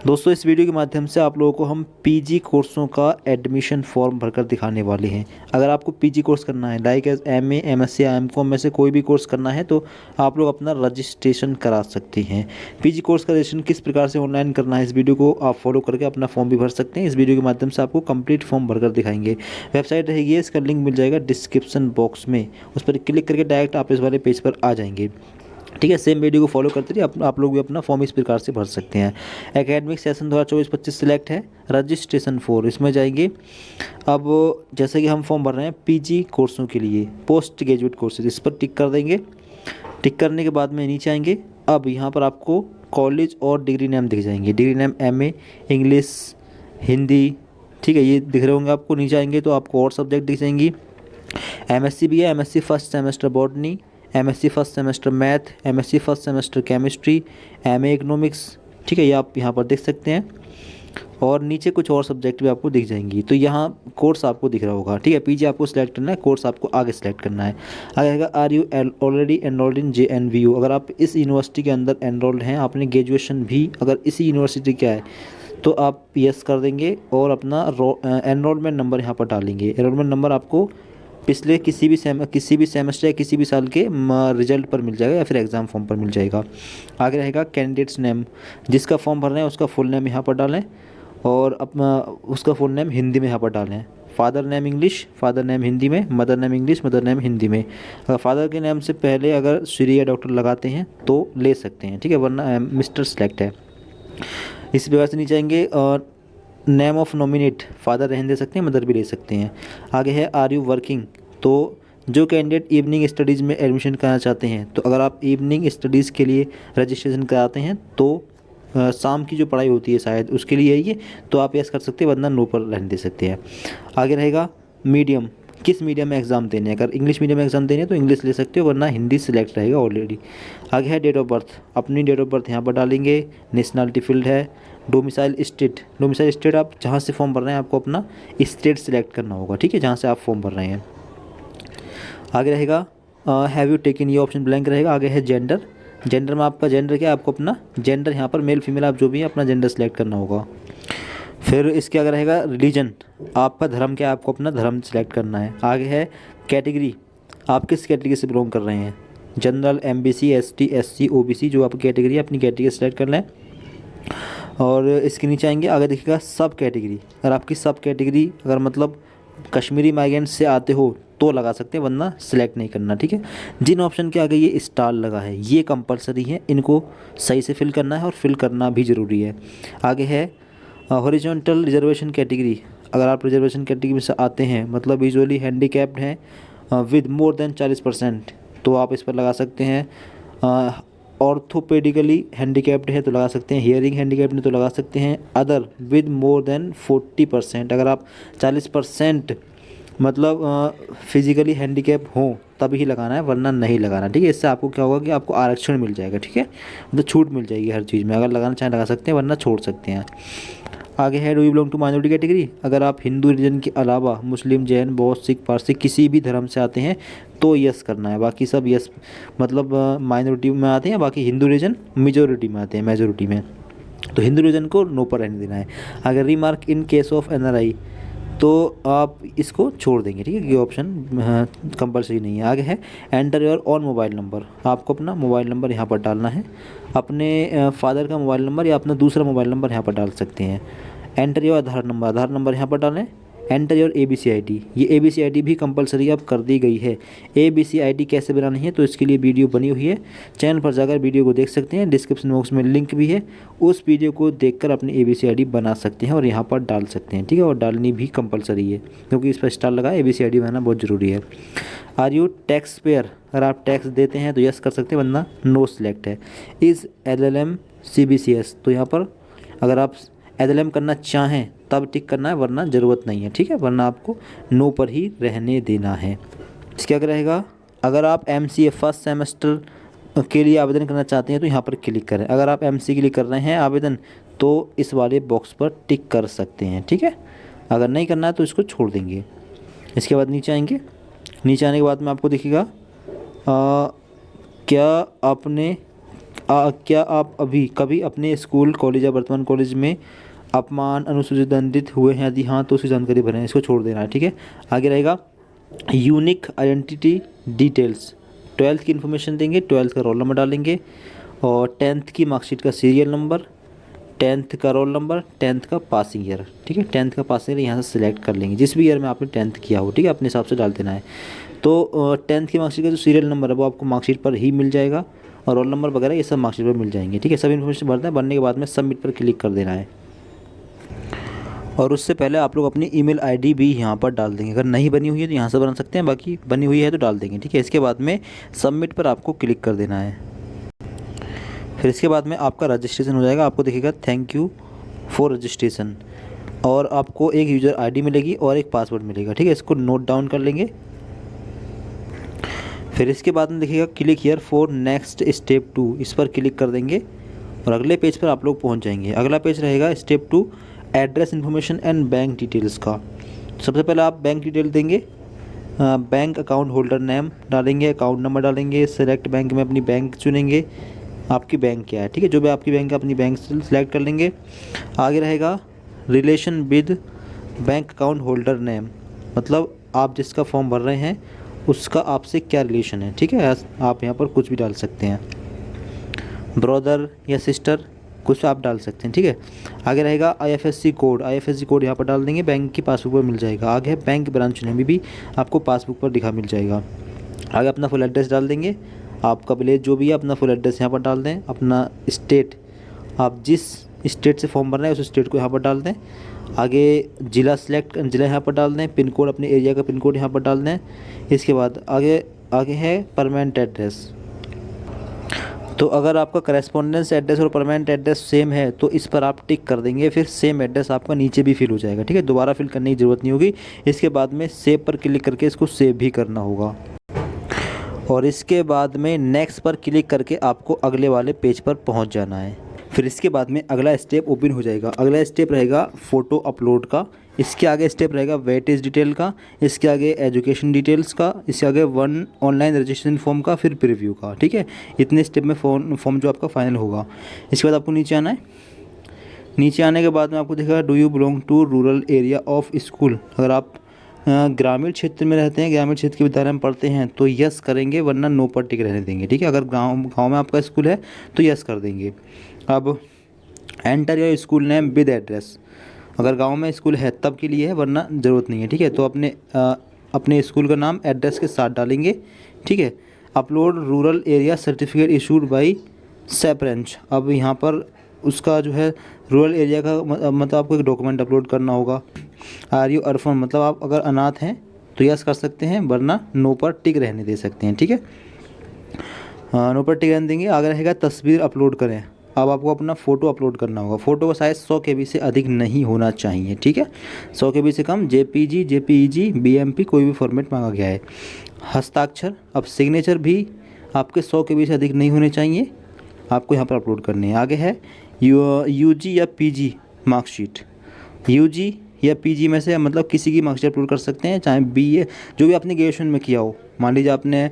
दोस्तों इस वीडियो के माध्यम से आप लोगों को हम पीजी कोर्सों का एडमिशन फॉर्म भरकर दिखाने वाले हैं। अगर आपको पीजी कोर्स करना है लाइक एज एमए, एमएससी या एमकॉम में से कोई भी कोर्स करना है तो आप लोग अपना रजिस्ट्रेशन करा सकते हैं। पीजी कोर्स का रजिस्ट्रेशन किस प्रकार से ऑनलाइन करना है इस वीडियो को आप फॉलो करके अपना फॉर्म भी भर सकते हैं। इस वीडियो के माध्यम से आपको कंप्लीट फॉर्म भरकर दिखाएंगे। वेबसाइट रहेगी, इसका लिंक मिल जाएगा डिस्क्रिप्शन बॉक्स में, उस पर क्लिक करके डायरेक्ट आप इस वाले पेज पर आ जाएंगे। ठीक है, सेम वीडियो को फॉलो करते रहिए। आप लोग भी अपना फॉर्म इस प्रकार से भर सकते हैं। एकेडमिक सेशन 2024-25 सिलेक्ट है, रजिस्ट्रेशन फॉर इसमें जाएंगे। अब जैसे कि हम फॉर्म भर रहे हैं पीजी कोर्सों के लिए, पोस्ट ग्रेजुएट कोर्सेज, इस पर टिक कर देंगे। टिक करने के बाद में नीचे आएंगे। अब यहाँ पर आपको कॉलेज और डिग्री नेम दिख जाएंगे। Degree name MA English, Hindi, ठीक है, ये दिख रहे होंगे आपको। नीचे आएंगे तो आपको और सब्जेक्ट दिख जाएंगी। एमएससी भी है, MSc first semester botany, MSc first semester math, MSc first semester chemistry, MA economics, ठीक है, ये आप यहाँ पर देख सकते हैं। और नीचे कुछ और सब्जेक्ट भी आपको दिख जाएंगी। तो यहाँ कोर्स आपको दिख रहा होगा, ठीक है। पीजी आपको सिलेक्ट करना है, कोर्स आपको आगे सेलेक्ट करना है। आगे आएगा are you already enrolled in JNVU। अगर आप इस यूनिवर्सिटी के अंदर एनरोल्ड हैं, आपने ग्रेजुएशन भी अगर इसी यूनिवर्सिटी का है तो आप यस कर देंगे और अपना एनरोलमेंट नंबर यहाँ पर डालेंगे। एनरोलमेंट नंबर आपको पिछले किसी भी सेमेस्टर या किसी भी साल के रिजल्ट पर मिल जाएगा या फिर एग्ज़ाम फॉर्म पर मिल जाएगा। आगे रहेगा कैंडिडेट्स नेम, जिसका फॉर्म भर रहे हैं उसका फुल नेम यहाँ पर डालें और अपना उसका फुल नेम हिंदी में यहाँ पर डालें। Father name English, father name Hindi में, mother name English, mother name Hindi में। अगर फादर के नेम से पहले अगर श्री या डॉक्टर लगाते हैं तो ले सकते हैं, ठीक है, वरना मिस्टर सेलेक्ट है। इसी प्रकार से नीचे आएंगे और नेम ऑफ नॉमिनेट, फादर रहने दे सकते हैं, मदर भी ले सकते हैं। आगे है आर यू वर्किंग। तो जो कैंडिडेट इवनिंग स्टडीज़ में एडमिशन कराना चाहते हैं, तो अगर आप इवनिंग स्टडीज़ के लिए रजिस्ट्रेशन कराते हैं तो शाम की जो पढ़ाई होती है शायद उसके लिए ये, तो आप यस कर सकते हैं, वरना नो पर रहने दे सकते हैं। आगे रहेगा मीडियम, किस मीडियम में एग्ज़ाम देने हैं। अगर इंग्लिश मीडियम में एग्ज़ाम देने हैं तो इंग्लिश ले सकते हो, वरना हिंदी सिलेक्ट रहेगा ऑलरेडी। आगे है डेट ऑफ बर्थ, अपनी डेट ऑफ बर्थ यहाँ पर डालेंगे। नेशनलिटी फील्ड है, डोमिसाइल स्टेट आप जहाँ से फॉर्म भर रहे हैं आपको अपना स्टेट सिलेक्ट करना होगा, ठीक है, जहाँ से आप फॉर्म भर रहे हैं। आगे रहेगा हैव यू टेकन, ये ऑप्शन ब्लैंक रहेगा। आगे है जेंडर, जेंडर में आपका जेंडर क्या है, आपको अपना जेंडर यहाँ पर मेल फीमेल आप जो भी है अपना जेंडर सेलेक्ट करना होगा। फिर इसके आगे रहेगा रिलीजन, आपका धर्म क्या है, आपको अपना धर्म सेलेक्ट करना है। आगे है कैटेगरी, आप किस कैटेगरी से बिलोंग कर रहे हैं, general, MBC, ST, SC, OBC, जो आपकी कैटेगरी है अपनी कैटेगरी सेलेक्ट कर लें। और इसके नीचे आएंगे, आगे देखिएगा सब कैटेगरी, अगर आपकी सब कैटेगरी अगर मतलब कश्मीरी माइग्रेंट से आते हो तो लगा सकते हैं, वरना सिलेक्ट नहीं करना, ठीक है। जिन ऑप्शन के आगे ये स्टार लगा है ये कंपलसरी है, इनको सही से फिल करना है और फिल करना भी ज़रूरी है। आगे है हॉरिजॉन्टल रिजर्वेशन कैटेगरी, अगर आप रिजर्वेशन कैटेगरी में से आते हैं मतलब विजुअली हैंडीकैप्ड हैं विद मोर देन 40%, तो आप इस पर लगा सकते हैं। ऑर्थोपेडिकली हैंडीकैप्ड है तो लगा सकते हैं, हियरिंग हैंडीकैप्ड है तो लगा सकते हैं। अदर विद मोर देन 40%, अगर आप 40% मतलब फिजिकली हैंडीकैप हो तभी लगाना है, वरना नहीं लगाना, ठीक है। इससे आपको क्या होगा कि आपको आरक्षण मिल जाएगा, ठीक है, मतलब छूट मिल जाएगी हर चीज़ में। अगर लगाना चाहें लगा सकते हैं, वरना छोड़ सकते हैं। आगे है do you belong to minority category, अगर आप हिंदू रिलीजन के अलावा मुस्लिम, जैन, बौद्ध, सिख, पारसी किसी भी धर्म से आते हैं तो यस करना है। बाकी सब यस मतलब माइनॉरिटी में आते हैं, बाकी हिंदू रिलीजन मेजोरिटी में आते हैं, मेजोरिटी में, तो हिंदू रिलीजन को नो पर रहने देना है। अगर remark in case of NRI तो आप इसको छोड़ देंगे, ठीक है, ये ऑप्शन कंपलसरी नहीं है। आगे है enter your on mobile number, आपको अपना मोबाइल नंबर यहाँ पर डालना है, अपने फादर का मोबाइल नंबर या अपना दूसरा मोबाइल नंबर यहाँ पर डाल सकते हैं। एंटर योर आधार नंबर यहाँ पर डालें। एंटर योर ABC ID, ये ABC ID भी कंपलसरी अब कर दी गई है। ABC ID कैसे बनानी है तो इसके लिए वीडियो बनी हुई है, चैनल पर जाकर वीडियो को देख सकते हैं, डिस्क्रिप्शन बॉक्स में लिंक भी है, उस वीडियो को देखकर अपनी ABC ID बना सकते हैं और यहाँ पर डाल सकते हैं, ठीक है। और डालनी भी कंपलसरी है क्योंकि इस पर स्टार लगा, ABC ID बनाना बहुत ज़रूरी है। आर यू टैक्स पेयर, अगर आप टैक्स देते हैं तो यस कर सकते हैं, वरना नो सिलेक्ट है। इज़ LLM CBCS, तो यहाँ पर अगर आप LLM करना चाहें तब टिक करना है, वरना ज़रूरत नहीं है, ठीक है, वरना आपको नो पर ही रहने देना है। इसके आगे रहेगा अगर आप MCA फर्स्ट सेमेस्टर के लिए आवेदन करना चाहते हैं तो यहाँ पर क्लिक करें। अगर आप MCA के लिए कर रहे हैं आवेदन तो इस वाले बॉक्स पर टिक कर सकते हैं, ठीक है। अगर नहीं करना है तो इसको छोड़ देंगे। इसके बाद नीचे आएंगे, नीचे आने के बाद में आपको दिखेगा क्या आपने क्या आप अभी कभी अपने स्कूल कॉलेज या वर्तमान कॉलेज में अपमान अनुसूचित दंडित हुए हैं? यदि हाँ तो उसकी जानकारी भरें, इसको छोड़ देना है। ठीक है, आगे रहेगा यूनिक आइडेंटिटी डिटेल्स। 12th की इन्फॉर्मेशन देंगे, 12th का रोल नंबर डालेंगे और 10th की मार्कशीट का सीरियल नंबर, 10th का रोल नंबर, 10th का पासिंग ईयर। ठीक है, 10th का पासिंग ईयर यहाँ से सिलेक्ट कर लेंगे, जिस भी ईयर में आपने 10th किया हो। ठीक है, अपने हिसाब से डाल देना है। तो 10th की मार्कशीट का जो सीरियल नंबर है वो आपको मार्कशीट पर ही मिल जाएगा और रोल नंबर वगैरह ये सब मार्कशीट पर मिल जाएंगे। ठीक है, सब इन्फॉर्मेशन भरना है, भरने के बाद में सबमिट पर क्लिक कर देना है। और उससे पहले आप लोग अपनी ईमेल आईडी भी यहाँ पर डाल देंगे। अगर नहीं बनी हुई है तो यहाँ से बना सकते हैं, बाकी बनी हुई है तो डाल देंगे। ठीक है, इसके बाद में सबमिट पर आपको क्लिक कर देना है। फिर इसके बाद में आपका रजिस्ट्रेशन हो जाएगा। आपको दिखेगा थैंक यू फॉर रजिस्ट्रेशन और आपको एक यूज़र आईडी मिलेगी और एक पासवर्ड मिलेगा। ठीक है, इसको नोट डाउन कर लेंगे। फिर इसके बाद में देखिएगा click here for next step 2, इस पर क्लिक कर देंगे और अगले पेज पर आप लोग पहुंच जाएंगे। अगला पेज रहेगा step 2 address information and bank details का। सबसे पहले आप बैंक डिटेल देंगे, बैंक अकाउंट होल्डर नेम डालेंगे, अकाउंट नंबर डालेंगे, सेलेक्ट बैंक में अपनी बैंक चुनेंगे, आपकी बैंक क्या है। ठीक है, जो भी आपकी बैंक है अपनी बैंक सेलेक्ट कर लेंगे। आगे रहेगा relation with bank account holder name, मतलब आप जिसका फॉर्म भर रहे हैं उसका आपसे क्या रिलेशन है। ठीक है, आप यहाँ पर कुछ भी डाल सकते हैं, ब्रदर या सिस्टर कुछ आप डाल सकते हैं। ठीक है, आगे रहेगा IFSC कोड, IFSC कोड यहाँ पर डाल देंगे, बैंक की पासबुक पर मिल जाएगा। आगे है बैंक ब्रांच नेम, भी आपको पासबुक पर दिखा मिल जाएगा। आगे अपना फुल एड्रेस डाल देंगे, आपका विलेज जो भी है अपना फुल एड्रेस यहाँ पर डाल दें। अपना स्टेट, आप जिस स्टेट से फॉर्म भर रहे हैं उस स्टेट को यहाँ पर डाल दें। आगे जिला सेलेक्ट, जिला यहाँ पर डाल दें। पिन कोड, अपने एरिया का पिन कोड यहाँ पर डाल दें। इसके बाद आगे है परमानेंट एड्रेस। तो अगर आपका करेस्पॉन्डेंस एड्रेस और परमानेंट एड्रेस सेम है तो इस पर आप टिक कर देंगे, फिर सेम एड्रेस आपका नीचे भी फिल हो जाएगा। ठीक है, दोबारा फिल करने की ज़रूरत नहीं होगी। इसके बाद में सेव पर क्लिक करके इसको सेव भी करना होगा और इसके बाद में नेक्स्ट पर क्लिक करके आपको अगले वाले पेज पर पहुंच जाना है। फिर इसके बाद में अगला स्टेप ओपन हो जाएगा। अगला स्टेप रहेगा फ़ोटो अपलोड का, इसके आगे स्टेप रहेगा वेटेज डिटेल का, इसके आगे एजुकेशन डिटेल्स का, इसके आगे वन ऑनलाइन रजिस्ट्रेशन फॉर्म का, फिर प्रीव्यू का। ठीक है, इतने स्टेप में फॉर्म जो आपका फाइनल होगा। इसके बाद आपको नीचे आना है। नीचे आने के बाद में आपको दिखेगा do you belong to rural area of school. अगर आप ग्रामीण क्षेत्र में रहते हैं, ग्रामीण क्षेत्र के विद्यालय में पढ़ते हैं तो यस करेंगे, वरना नो पर टिक रहने देंगे। ठीक है, अगर गाँव में आपका स्कूल है तो यस कर देंगे। अब enter your school name with address, अगर गांव में स्कूल है तब के लिए है, वरना ज़रूरत नहीं है। ठीक है, तो अपने स्कूल का नाम एड्रेस के साथ डालेंगे। ठीक है, upload rural area certificate issued by sarpanch. अब यहाँ पर उसका जो है रूरल एरिया का मतलब आपको एक डॉक्यूमेंट अपलोड करना होगा। आर यू अर्फन, मतलब आप अगर अनाथ हैं तो यस कर सकते हैं, वरना नो पर टिक रहने दे सकते हैं। ठीक है, नो पर टिक रहने देंगे। आगे रहेगा तस्वीर अपलोड करें। अब आपको अपना फ़ोटो अपलोड करना होगा। फ़ोटो का साइज़ 100 KB से अधिक नहीं होना चाहिए। ठीक है, 100 KB से कम JPG, JPEG, BMP कोई भी फॉर्मेट मांगा गया है। हस्ताक्षर, अब सिग्नेचर भी आपके 100 KB से अधिक नहीं होने चाहिए, आपको यहाँ पर अपलोड करने हैं। आगे है UG या PG मार्कशीट, UG या PG में से मतलब किसी की मार्कशीट अपलोड कर सकते हैं, चाहे BA जो भी आपने ग्रेजुएशन में किया हो। मान लीजिए आपने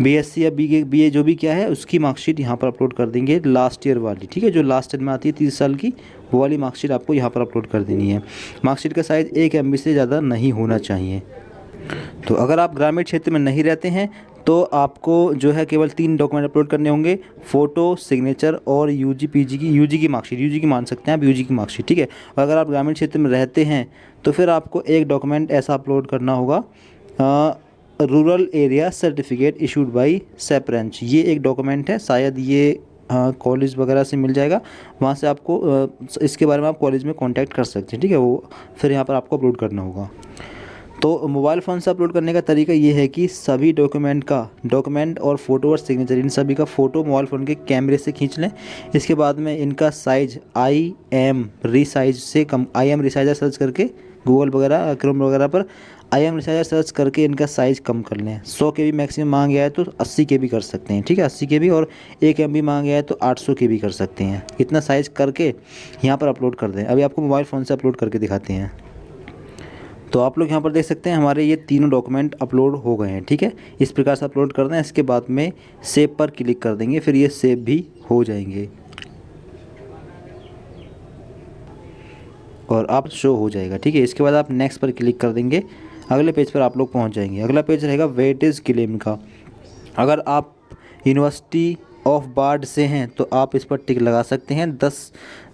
BSc या BA जो भी किया है उसकी मार्कशीट यहाँ पर अपलोड कर देंगे, लास्ट ईयर वाली। ठीक है, जो लास्ट ईयर में आती है 30 साल की, वो वाली मार्कशीट आपको यहाँ पर अपलोड कर देनी है। मार्कशीट का साइज़ 1 MB से ज़्यादा नहीं होना चाहिए। तो अगर आप ग्रामीण क्षेत्र में नहीं रहते हैं तो आपको जो है केवल 3 डॉक्यूमेंट अपलोड करने होंगे, फ़ोटो, सिग्नेचर और UG की मार्कशीट, UG की मान सकते हैं आप, UG की मार्कशीट। ठीक है, और अगर आप ग्रामीण क्षेत्र में रहते हैं तो फिर आपको एक डॉक्यूमेंट ऐसा अपलोड करना होगा, rural area certificate issued by sarpanch. ये एक डॉक्यूमेंट है, शायद ये कॉलेज वगैरह से मिल जाएगा, वहाँ से आपको इसके बारे में आप कॉलेज में कांटेक्ट कर सकते हैं। ठीक है, वो फिर यहाँ पर आपको अपलोड करना होगा। तो मोबाइल फ़ोन से अपलोड करने का तरीका ये है कि सभी डॉक्यूमेंट और फ़ोटो और सिग्नेचर, इन सभी का फ़ोटो मोबाइल फ़ोन के कैमरे से खींच लें। इसके बाद में इनका साइज़ IM रिसाइज से कम, IM रिसाइजर सर्च करके गूगल वगैरह, क्रोम वगैरह पर IM रिसाइजर सर्च करके इनका साइज़ कम कर लें। 100 KB मैक्सिमम मांग गया है तो 80 KB कर सकते हैं। ठीक है, 80 KB, और 1 MB मांग गया है तो 800 KB कर सकते हैं। इतना साइज़ करके यहाँ पर अपलोड कर दें। अभी आपको मोबाइल फ़ोन से अपलोड करके दिखाते हैं। तो आप लोग यहाँ पर देख सकते हैं हमारे ये तीनों डॉक्यूमेंट अपलोड हो गए हैं। ठीक है, इस प्रकार से अपलोड कर दें। इसके बाद में सेव पर क्लिक कर देंगे, फिर ये सेव भी हो जाएंगे और आप शो हो जाएगा। ठीक है, इसके बाद आप नेक्स्ट पर क्लिक कर देंगे, अगले पेज पर आप लोग पहुंच जाएंगे। अगला पेज रहेगा वेटेज क्लेम का। अगर आप यूनिवर्सिटी ऑफ बार्ड से हैं तो आप इस पर टिक लगा सकते हैं,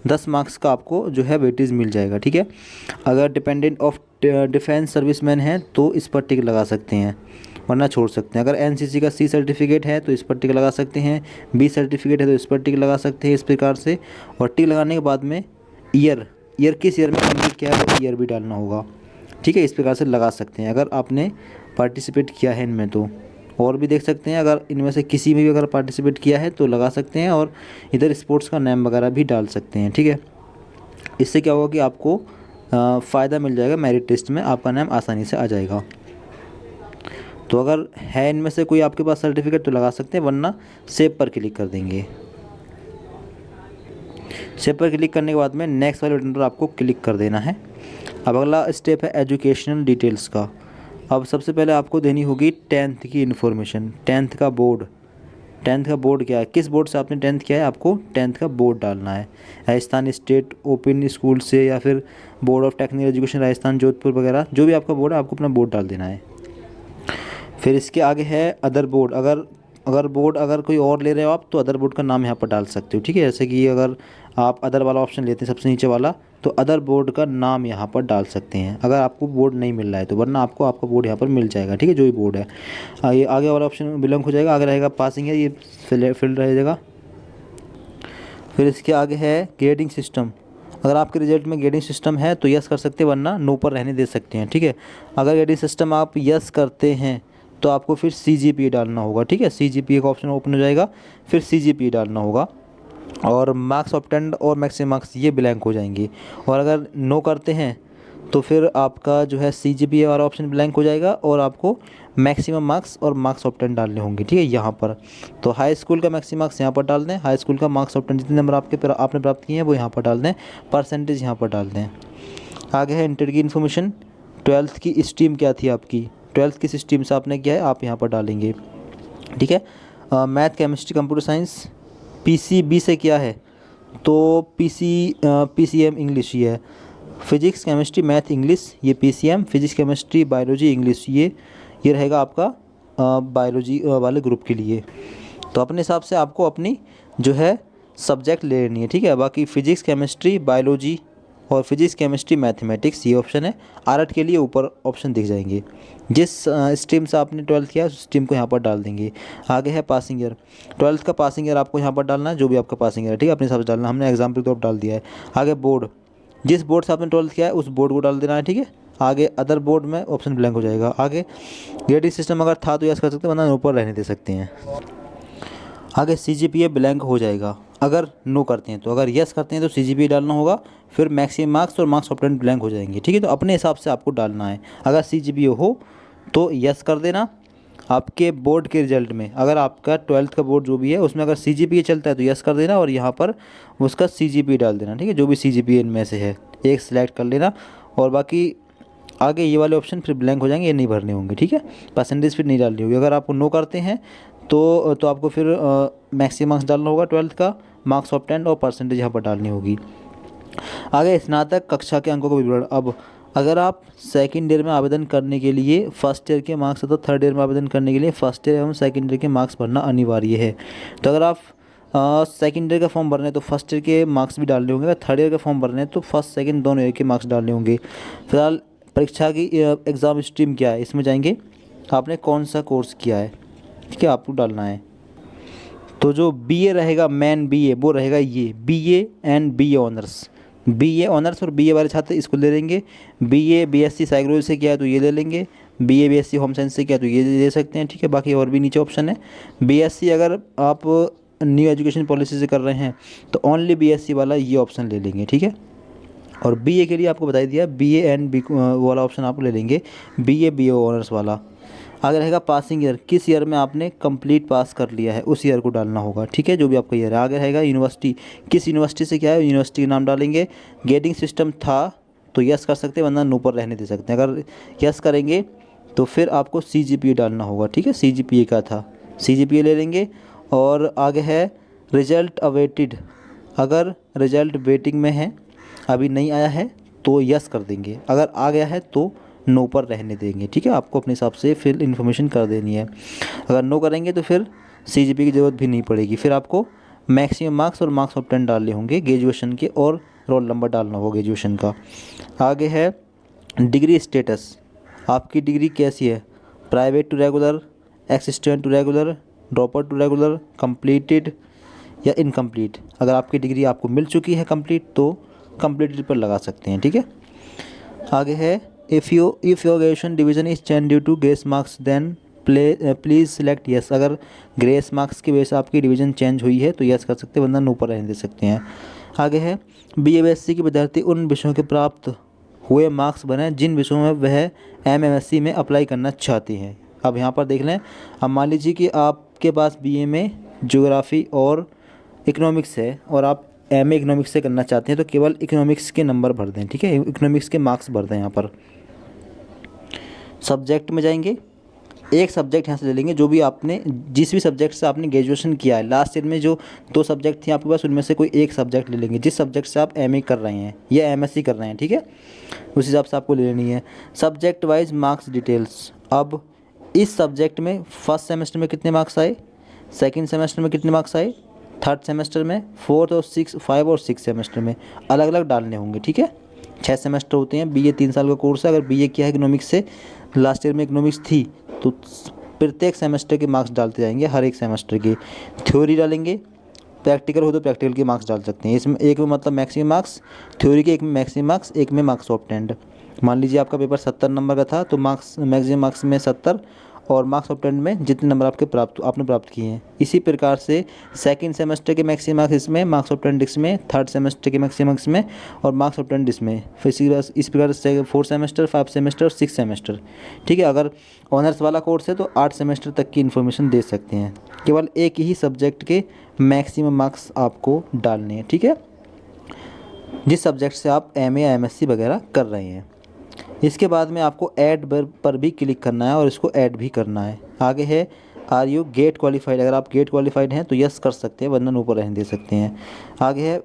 10 मार्क्स का आपको जो है वेटेज मिल जाएगा। ठीक है, अगर डिपेंडेंट ऑफ डिफेंस सर्विसमैन हैं तो इस पर टिक लगा सकते हैं, वरना छोड़ सकते हैं। अगर एनसीसी का सी सर्टिफिकेट है तो इस पर टिक लगा सकते हैं, बी सर्टिफिकेट है तो इस पर टिक लगा सकते हैं, इस प्रकार से। और टिक लगाने के बाद में ईयर किस ईयर में कंप्लीट किया है तो ईयर भी डालना होगा। ठीक है, इस प्रकार से लगा सकते हैं अगर आपने पार्टिसिपेट किया है इनमें तो। और भी देख सकते हैं, अगर इनमें से किसी में भी अगर पार्टिसिपेट किया है तो लगा सकते हैं, और इधर स्पोर्ट्स का नेम वगैरह भी डाल सकते हैं। ठीक है, इससे क्या होगा कि आपको फ़ायदा मिल जाएगा, मेरिट टेस्ट में आपका नाम आसानी से आ जाएगा। तो अगर है इनमें से कोई आपके पास सर्टिफिकेट तो लगा सकते हैं, वरना सेव पर क्लिक कर देंगे। सेव पर क्लिक करने के बाद में नेक्स्ट वाले बटन पर आपको क्लिक कर देना है। अब अगला स्टेप है एजुकेशनल डिटेल्स का। अब सबसे पहले आपको देनी होगी 10th की इन्फॉर्मेशन, 10th का बोर्ड। 10th का बोर्ड क्या है, किस बोर्ड से आपने 10th किया है, आपको 10th का बोर्ड डालना है। राजस्थान स्टेट ओपन स्कूल से या फिर board of technical education Rajasthan Jodhpur वगैरह, जो भी आपका बोर्ड है आपको अपना बोर्ड डाल देना है। फिर इसके आगे है अदर बोर्ड। अगर कोई और ले रहे हो आप तो अदर बोर्ड का नाम यहाँ पर डाल सकते हो। ठीक है, जैसे कि अगर आप अदर वाला ऑप्शन लेते हैं सबसे नीचे वाला, तो अदर बोर्ड का नाम यहाँ पर डाल सकते हैं अगर आपको बोर्ड नहीं मिल रहा है तो, वरना आपको आपका बोर्ड यहाँ पर मिल जाएगा। ठीक है, जो भी बोर्ड है। ये आगे वाला ऑप्शन बिलोंग हो जाएगा, आगे रहेगा पासिंग है, ये फिल्ड रहेगा। फिर इसके आगे है ग्रेडिंग सिस्टम। अगर आपके रिजल्ट में ग्रेडिंग सिस्टम है तो यस कर सकते हैं, वरना नो पर रहने दे सकते हैं। ठीक है, अगर ग्रेडिंग सिस्टम आप यस करते हैं तो आपको फिर CGPA डालना होगा। ठीक है, CGPA का ऑप्शन ओपन हो जाएगा, फिर CGPA डालना होगा, और मार्क्स ऑब्टेन्ड और मैक्सिमम मार्क्स ये ब्लैंक हो जाएंगे। और अगर नो करते हैं तो फिर आपका जो है CGPA वाला ऑप्शन ब्लैंक हो जाएगा, और आपको मैक्सिमम मार्क्स और मार्क्स ऑब्टेन्ड डालने होंगे। ठीक है, यहाँ पर तो हाई स्कूल का मैक्सिमम मार्क्स यहाँ पर डाल दें, हाई स्कूल का मार्क्स ऑब्टेन्ड जितने नंबर आपने प्राप्त किए हैं वो यहाँ पर डाल दें, परसेंटेज यहाँ पर डाल दें। आगे है इंटर की इन्फॉर्मेशन। 12th की स्ट्रीम क्या थी आपकी, 12th किस स्ट्रीम से आपने किया है आप यहाँ पर डालेंगे। ठीक है, math chemistry computer science PCB से किया है तो PCM इंग्लिश ये है। फिजिक्स केमिस्ट्री मैथ इंग्लिश ये PCM, physics chemistry biology English ये रहेगा आपका बायोलॉजी वाले ग्रुप के लिए। तो अपने हिसाब से आपको अपनी जो है सब्जेक्ट ले लेनी है। ठीक है, बाकी फिजिक्स केमिस्ट्री बायोलॉजी और फिजिक्स केमिस्ट्री मैथमेटिक्स ये ऑप्शन है। आर्ट के लिए ऊपर ऑप्शन दिख जाएंगे। जिस स्ट्रीम से आपने 12th किया उस स्ट्रीम को यहाँ पर डाल देंगे। आगे है पासिंग ईयर। 12th का पासिंग ईयर आपको यहाँ पर डालना है, जो भी आपका पासिंग ईयर है। ठीक है, अपने हिसाब से डालना, हमने एग्जाम्पल तो अब डाल दिया है। आगे बोर्ड, जिस बोर्ड से आपने 12th किया है उस बोर्ड को डाल देना है। ठीक है, आगे अदर बोर्ड में ऑप्शन ब्लैंक हो जाएगा। आगे ग्रेडिंग सिस्टम अगर था तो यस कर सकते हैं, वरना ऊपर रहने दे सकते हैं। आगे CGPA ब्लैंक हो जाएगा अगर नो करते हैं तो, अगर यस करते हैं तो CGPA डालना होगा, फिर मैक्सिमम मार्क्स और मार्क्स ऑब्टेन्ड ब्लैंक हो जाएंगे। ठीक है, तो अपने हिसाब से आपको डालना है। अगर CGPA हो तो यस कर देना। आपके बोर्ड के रिजल्ट में अगर आपका 12th का बोर्ड जो भी है उसमें अगर CGPA चलता है तो यस कर देना, और यहाँ पर उसका CGPA डाल देना। ठीक है, जो भी CGPA इनमें से है एक सिलेक्ट कर लेना, और बाकी आगे ये वाले ऑप्शन फिर ब्लैंक हो जाएंगे, ये नहीं भरने होंगे। ठीक है, परसेंटेज फिर नहीं डालनी होगी। अगर आप नो करते हैं तो आपको फिर मैक्सिमम मार्क्स डालना होगा 12th का, मार्क्स ऑब्टेन्ड और परसेंटेज यहाँ पर डालनी होगी। आगे स्नातक कक्षा के अंकों का विवरण। अब अगर आप सेकंड ईयर में आवेदन करने के लिए फर्स्ट ईयर के मार्क्स तो थर्ड ईयर में आवेदन करने के लिए फर्स्ट ईयर एवं सेकंड ईयर के मार्क्स भरना अनिवार्य है। तो अगर आप सेकंड ईयर का फॉर्म भरने हैं तो फर्स्ट ईयर के मार्क्स भी डालने होंगे, अगर थर्ड ईयर का फॉर्म भरने हैं तो फर्स्ट सेकंड दोनों ईयर के मार्क्स डालने होंगे। फिलहाल परीक्षा की एग्ज़ाम स्ट्रीम क्या है, इसमें जाएंगे आपने कौन सा कोर्स किया है। ठीक है, आपको डालना है। तो जो BA रहेगा, मेन BA वो रहेगा ये BA and BA honours. BA honours और BA वाले छात्र इसको ले लेंगे। BA BSc साइकोलॉजी से किया है तो ये ले लेंगे, BA BSc होम साइंस से किया तो ये ले सकते हैं। ठीक है, बाकी और भी नीचे ऑप्शन है। BSc अगर आप न्यू एजुकेशन पॉलिसी से कर रहे हैं तो ओनली BSc वाला ये ऑप्शन ले लेंगे। ठीक है, और BA के लिए आपको बता दिया BA एंड B वाला ऑप्शन आप ले लेंगे, BA BA ऑनर्स वाला। आगे रहेगा पासिंग ईयर, किस ईयर में आपने कंप्लीट पास कर लिया है उस ईयर को डालना होगा। ठीक है, जो भी आपका ईयर है। आगे रहेगा यूनिवर्सिटी, किस यूनिवर्सिटी से क्या है यूनिवर्सिटी का नाम डालेंगे। ग्रेडिंग सिस्टम था तो यस कर सकते हैं, वरना नो पर रहने दे सकते हैं। अगर यस करेंगे तो फिर आपको CGPA डालना होगा। ठीक है, CGPA का था, CGPA ले लेंगे। और आगे है रिजल्ट अवेटेड, अगर रिजल्ट वेटिंग में है, अभी नहीं आया है तो यस कर देंगे, अगर आ गया है तो नो पर रहने देंगे। ठीक है, आपको अपने हिसाब से फिर इन्फॉर्मेशन कर देनी है। अगर नो करेंगे तो फिर सीजीपी की ज़रूरत भी नहीं पड़ेगी, फिर आपको मैक्सिमम मार्क्स और मार्क्स ऑफ 10 डालने होंगे ग्रेजुएशन के, और रोल नंबर डालना होगा ग्रेजुएशन का। आगे है डिग्री स्टेटस, आपकी डिग्री कैसी है, private to regular, assistant to regular, dropper to regular, completed या इनकम्प्लीट। अगर आपकी डिग्री आपको मिल चुकी है कंप्लीट तो कंप्लीटेड पर लगा सकते हैं। ठीक है, आगे है if your graduation division is change due to grace marks then please select yes. अगर ग्रेस मार्क्स की वजह से आपकी डिवीज़न चेंज हुई है तो यस कर सकते हैं, वरना नो पर रहने दे सकते हैं। आगे है BA/BSc के विद्यार्थी उन विषयों के प्राप्त हुए मार्क्स बनाएं जिन विषयों में वह MMSc में अप्लाई करना चाहते हैं। अब यहाँ पर देख लें, अब मान लीजिए कि आपके पास BA में ज्योग्राफी और इकोनॉमिक्स है और आप MA इकोनॉमिक्स से करना चाहते हैं, तो केवल इकोनॉमिक्स के नंबर भर दें। ठीक है, इकोनॉमिक्स के मार्क्स भर दें। यहाँ पर सब्जेक्ट में जाएंगे, एक सब्जेक्ट यहाँ से ले लेंगे, जो भी आपने जिस भी सब्जेक्ट से आपने ग्रेजुएशन किया है, लास्ट ईयर में जो 2 सब्जेक्ट थे आपके पास, उनमें से कोई एक सब्जेक्ट ले लेंगे जिस सब्जेक्ट से आप MA कर रहे हैं या MSc कर रहे हैं। ठीक है, उस हिसाब से आपको ले लेनी है। सब्जेक्ट वाइज मार्क्स डिटेल्स, अब इस सब्जेक्ट में फर्स्ट सेमेस्टर में कितने मार्क्स आए, सेकेंड सेमेस्टर में कितने मार्क्स आए, थर्ड सेमेस्टर में, 4 और 6, 5 और 6 सेमेस्टर में अलग अलग डालने होंगे। ठीक है, 6 सेमेस्टर होते हैं, BA 3 साल का कोर्स है। अगर BA किया है इकोनॉमिक्स से, लास्ट ईयर में इकोनॉमिक्स थी, तो प्रत्येक सेमेस्टर के मार्क्स डालते जाएंगे, हर एक सेमेस्टर के। थ्योरी डालेंगे, प्रैक्टिकल हो तो प्रैक्टिकल के मार्क्स डाल सकते हैं। इसमें एक में मतलब मैक्सिमम मार्क्स थ्योरी के, एक में मैक्सिमम मार्क्स, एक में मार्क्स ऑफ 10। मान लीजिए आपका पेपर 70 नंबर का था, तो मार्क्स मैक्सिमम मार्क्स में 70 और मार्क्स ऑफ 10 में जितने नंबर आपने प्राप्त किए हैं। इसी प्रकार से सेकंड सेमेस्टर के मैक्सिमम मार्क्स इसमें, मार्क्स ऑफ 10 इसमें, थर्ड सेमेस्टर के मैक्सिमम मार्क्स में और मार्क्स ऑफ 10 इसमें। फिर इस प्रकार से 4 सेमेस्टर, 5 सेमेस्टर और 6 सेमेस्टर। ठीक है, अगर ऑनर्स वाला कोर्स है तो 8 सेमेस्टर तक की इन्फॉर्मेशन दे सकते हैं। केवल एक ही सब्जेक्ट के मैक्सिमम मार्क्स आपको डालने हैं। ठीक है, जिस सब्जेक्ट से आप MA या MSc वगैरह कर रहे हैं। इसके बाद में आपको ऐड पर भी क्लिक करना है और इसको ऐड भी करना है। आगे है आर यू गेट क्वालिफाइड, अगर आप गेट क्वालिफाइड हैं तो यस कर सकते हैं, वरना नो पर रहने दे सकते हैं। आगे है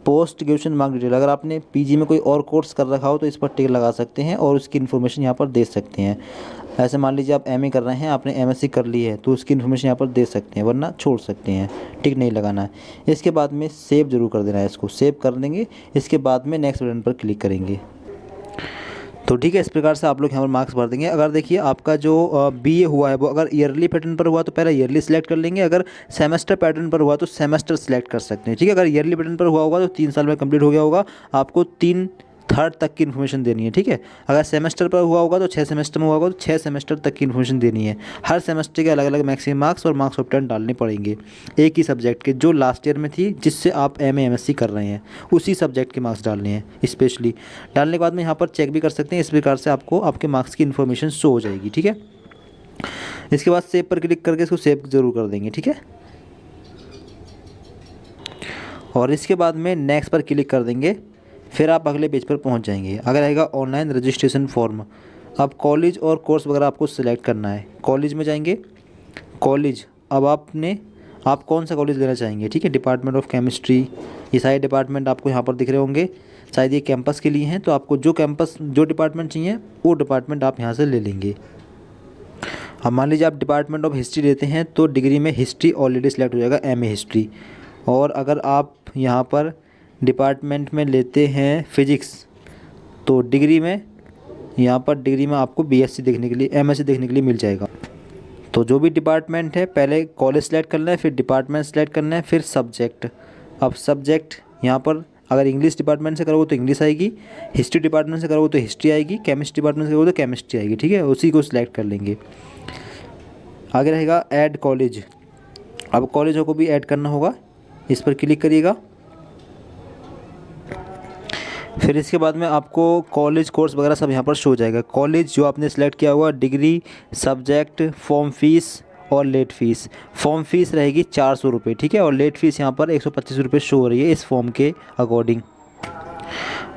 पोस्ट ग्रेजुएशन मार्क डिटेल, अगर आपने PG में कोई और कोर्स कर रखा हो तो इस पर टिक लगा सकते हैं और उसकी इन्फॉर्मेशन यहाँ पर दे सकते हैं। ऐसे मान लीजिए आप MA कर रहे हैं, आपने MSc कर ली है, तो उसकी इन्फॉर्मेशन यहाँ पर दे सकते हैं, वरना छोड़ सकते हैं, टिक नहीं लगाना है। इसके बाद में सेव जरूर कर देना है, इसको सेव कर देंगे। इसके बाद में नेक्स्ट बटन पर क्लिक करेंगे। तो ठीक है, इस प्रकार से आप लोग यहाँ पर मार्क्स भर देंगे। अगर देखिए आपका जो BA हुआ है वो अगर ईयरली पैटर्न पर हुआ तो पहले ईयरली सिलेक्ट कर लेंगे, अगर सेमेस्टर पैटर्न पर हुआ तो सेमेस्टर सिलेक्ट कर सकते हैं। ठीक है, अगर ईयरली पैटर्न पर हुआ होगा तो 3 साल में कंप्लीट हो गया होगा, आपको 3 थर्ड तक की इन्फॉर्मेशन देनी है। ठीक है, अगर सेमेस्टर पर हुआ होगा तो 6 सेमेस्टर में हुआ होगा तो 6 सेमेस्टर तक की इन्फॉर्मेशन देनी है। हर सेमेस्टर के अलग अलग मैक्सिमम मार्क्स और मार्क्स ऑफ 10 डालने पड़ेंगे, एक ही सब्जेक्ट के, जो लास्ट ईयर में थी जिससे आप MA MSc कर रहे हैं, उसी सब्जेक्ट के मार्क्स डालने हैं स्पेशली। डालने के बाद में यहाँ पर चेक भी कर सकते हैं, इस प्रकार से आपको आपके मार्क्स की इन्फॉर्मेशन शो हो जाएगी। ठीक है, इसके बाद सेव पर क्लिक करके इसको सेव ज़रूर कर देंगे। ठीक है, और इसके बाद में नेक्स्ट पर क्लिक कर देंगे, फिर आप अगले पेज पर पहुंच जाएंगे। अगर रहेगा ऑनलाइन रजिस्ट्रेशन फॉर्म, अब कॉलेज और कोर्स वगैरह आपको सिलेक्ट करना है। कॉलेज में जाएंगे, कॉलेज अब आप कौन सा कॉलेज लेना चाहेंगे। ठीक है, डिपार्टमेंट ऑफ केमिस्ट्री, ये सारे डिपार्टमेंट आपको यहाँ पर दिख रहे होंगे, शायद ये कैंपस के लिए हैं, तो आपको जो डिपार्टमेंट चाहिए वो डिपार्टमेंट आप यहाँ से ले लेंगे। अब मान लीजिए आप डिपार्टमेंट ऑफ हिस्ट्री लेते हैं तो डिग्री में हिस्ट्री ऑलरेडी सिलेक्ट हो जाएगा, MA हिस्ट्री। और अगर आप यहाँ पर डिपार्टमेंट में लेते हैं फिजिक्स तो डिग्री में आपको BSc देखने के लिए, MSc देखने के लिए मिल जाएगा। तो जो भी डिपार्टमेंट है, पहले कॉलेज सेलेक्ट करना है, फिर डिपार्टमेंट सेलेक्ट करना है, फिर सब्जेक्ट। अब सब्जेक्ट यहाँ पर अगर इंग्लिश डिपार्टमेंट से करोगे तो इंग्लिश आएगी, हिस्ट्री डिपार्टमेंट से करोगे तो हिस्ट्री आएगी, केमिस्ट्री डिपार्टमेंट से करोगे तो केमिस्ट्री आएगी। ठीक है, उसी को सिलेक्ट कर लेंगे। आगे रहेगा ऐड कॉलेज, अब कॉलेजों को भी ऐड करना होगा, इस पर क्लिक करिएगा। फिर इसके बाद में आपको कॉलेज कोर्स वगैरह सब यहाँ पर शो हो जाएगा। कॉलेज जो आपने सेलेक्ट किया हुआ, डिग्री, सब्जेक्ट, फॉर्म फीस और लेट फीस। फॉर्म फीस रहेगी 400 रुपये। ठीक है, और लेट फीस यहाँ पर 125 रुपये शो हो रही है इस फॉर्म के अकॉर्डिंग।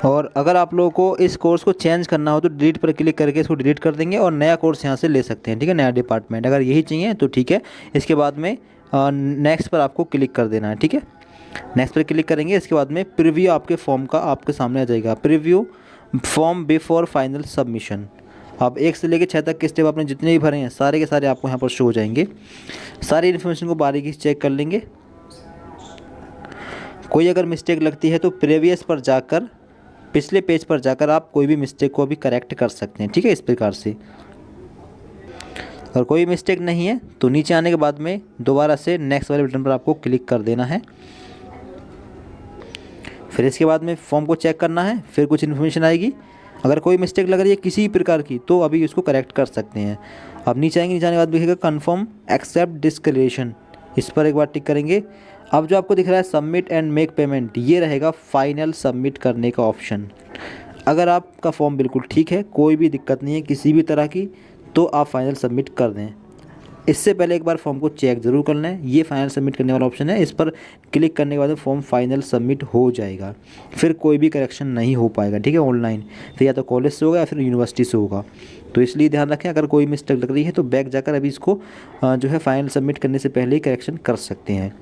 और अगर आप लोगों को इस कोर्स को चेंज करना हो तो डिलीट पर क्लिक करके इसको डिलीट कर देंगे और नया कोर्स यहाँ से ले सकते हैं। ठीक है, नया डिपार्टमेंट अगर यही चाहिए तो ठीक है। इसके बाद में नेक्स्ट पर आपको क्लिक कर देना है। ठीक है, नेक्स्ट पर क्लिक करेंगे, इसके बाद में प्रीव्यू आपके फॉर्म का आपके सामने आ जाएगा। Preview form before final submission. अब 1 से लेकर 6 तक के स्टेप आपने जितने भी भरे हैं सारे के सारे आपको यहाँ पर शो हो जाएंगे। सारी इन्फॉर्मेशन को बारीकी से चेक कर लेंगे। कोई अगर मिस्टेक लगती है तो प्रीवियस पर जाकर, पिछले पेज पर जाकर आप कोई भी मिस्टेक को भी करेक्ट कर सकते हैं। ठीक है, इस प्रकार से। अगर कोई मिस्टेक नहीं है तो नीचे आने के बाद में दोबारा से नेक्स्ट वाले बटन पर आपको क्लिक कर देना है। फिर इसके बाद में फॉर्म को चेक करना है, फिर कुछ इन्फॉर्मेशन आएगी। अगर कोई मिस्टेक लग रही है किसी भी प्रकार की तो अभी उसको करेक्ट कर सकते हैं। अब नीचे आएंगे, नीचे आने के बाद दिखेगा कन्फर्म एक्सेप्ट डिस्क्लेरेशन, इस पर एक बार टिक करेंगे। अब जो आपको दिख रहा है सबमिट एंड मेक पेमेंट, ये रहेगा फाइनल सबमिट करने का ऑप्शन। अगर आपका फॉर्म बिल्कुल ठीक है, कोई भी दिक्कत नहीं है किसी भी तरह की, तो आप फाइनल सबमिट कर दें। इससे पहले एक बार फॉर्म को चेक ज़रूर कर लें। ये फाइनल सबमिट करने वाला ऑप्शन है, इस पर क्लिक करने के बाद फॉर्म फाइनल सबमिट हो जाएगा। फिर कोई भी करेक्शन नहीं हो पाएगा। ठीक है, ऑनलाइन फिर या तो कॉलेज से होगा या फिर यूनिवर्सिटी से होगा। तो इसलिए ध्यान रखें, अगर कोई मिस्टेक लग रही है तो बैक जाकर अभी इसको जो है फाइनल सबमिट करने से पहले ही करेक्शन कर सकते हैं।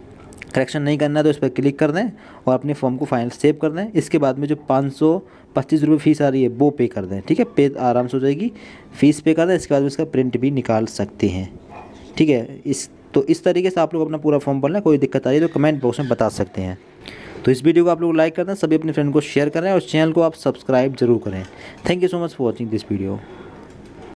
करेक्शन नहीं करना है तो इस पर क्लिक कर दें और अपने फॉर्म को फाइनल सेव कर दें। इसके बाद में जो 525 रुपये फ़ीस आ रही है वो पे कर दें। ठीक है, पे आराम से हो जाएगी, फ़ीस पे कर दें। इसके बाद में इसका प्रिंट भी निकाल सकते हैं। ठीक है, इस तरीके से आप लोग अपना पूरा फॉर्म भर लें। कोई दिक्कत आ रही है तो कमेंट बॉक्स में बता सकते हैं। तो इस वीडियो को आप लोग लाइक कर दें, सभी अपने फ्रेंड को शेयर करें और चैनल को आप सब्सक्राइब जरूर करें। Thank you so much for watching this video.